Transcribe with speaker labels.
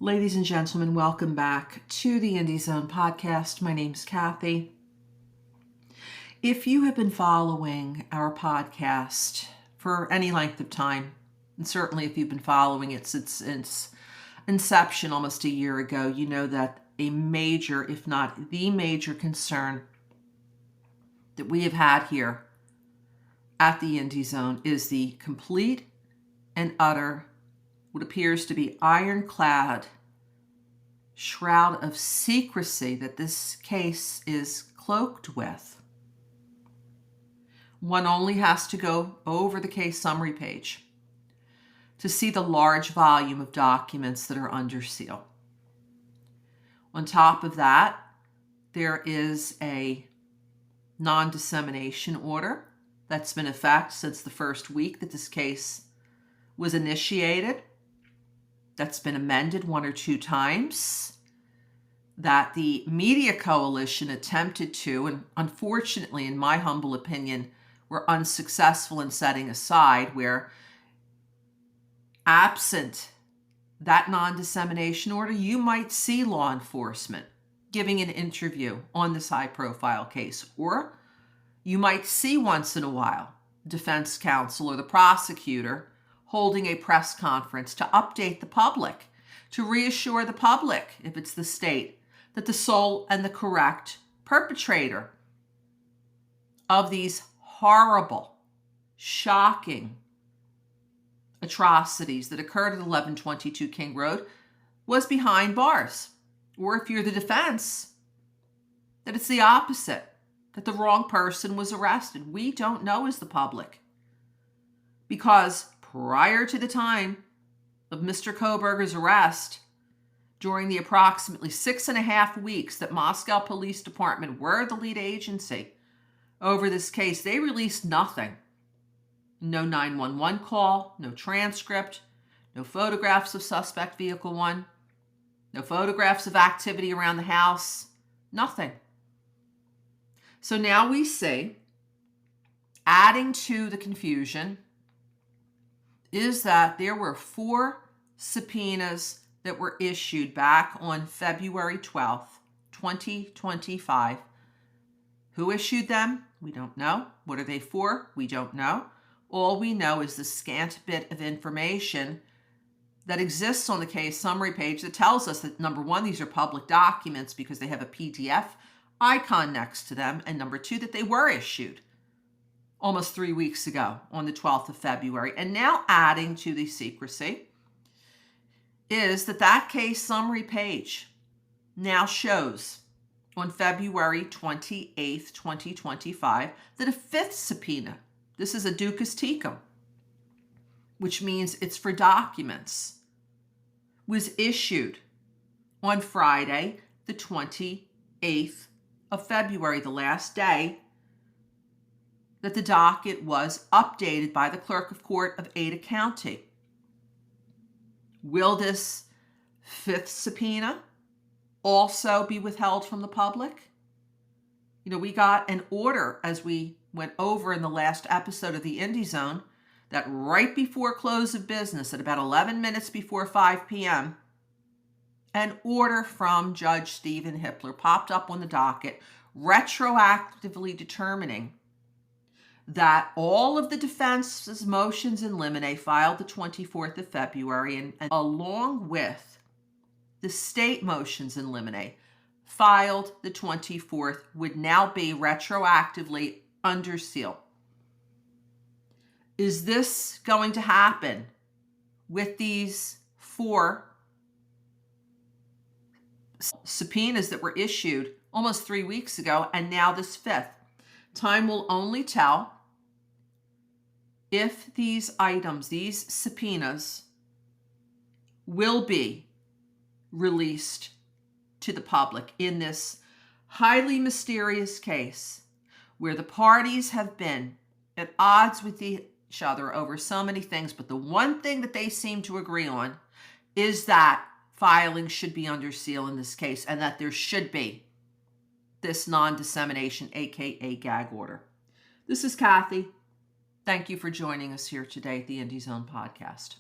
Speaker 1: Ladies and gentlemen, welcome back to the Indie Zone podcast. My name's Kathy. If you have been following our podcast for any length of time, and certainly if you've been following it since its inception almost a year ago, you know that a major, if not the major concern that we have had here at the Indie Zone is the complete and utter, what appears to be ironclad shroud of secrecy that this case is cloaked with. One only has to go over the case summary page to see the large volume of documents that are under seal. On top of that, there is a non-dissemination order that's been in effect since the first week that this case was initiated. That's been amended one or two times, that the media coalition attempted to, and unfortunately, in my humble opinion, were unsuccessful in setting aside, where absent that non-dissemination order, you might see law enforcement giving an interview on this high-profile case, or you might see once in a while defense counsel or the prosecutor holding a press conference to update the public, to reassure the public, if it's the state, that the sole and the correct perpetrator of these horrible, shocking atrocities that occurred at 1122 King Road was behind bars. Or if you're the defense, that it's the opposite, that the wrong person was arrested. We don't know as the public, because prior to the time of Mr. Kohberger's arrest, during the approximately 6.5 weeks that Moscow Police Department were the lead agency over this case, they released nothing. No 911 call, no transcript, no photographs of suspect vehicle 1, no photographs of activity around the house, nothing. So now we see, adding to the confusion, is that there were 4 subpoenas that were issued back on February 12th, 2025. Who issued them? We don't know. What are they for? We don't know. All we know is the scant bit of information that exists on the case summary page that tells us that, number 1, these are public documents because they have a PDF icon next to them, and number 2, that they were issued almost 3 weeks ago on the 12th of February. And now adding to the secrecy is that case summary page now shows on February 28th, 2025, that a 5th subpoena, this is a ducus tecum, which means it's for documents, was issued on Friday, the 28th of February, the last day that the docket was updated by the clerk of court of Ada County. Will this 5th subpoena also be withheld from the public? You know, we got an order, as we went over in the last episode of the Indie Zone, that right before close of business, at about 11 minutes before 5 p.m., an order from Judge Stephen Hippler popped up on the docket, retroactively determining that all of the defense's motions in limine filed the 24th of February, and along with the state motions in limine filed the 24th, would now be retroactively under seal. Is this going to happen with these 4 subpoenas that were issued almost 3 weeks ago, and now this 5th? Time will only tell if these items, these subpoenas, will be released to the public in this highly mysterious case where the parties have been at odds with each other over so many things. But the one thing that they seem to agree on is that filings should be under seal in this case, and that there should be this non-dissemination, aka gag order. This is Kathy. Thank you for joining us here today at the Indie Zone podcast.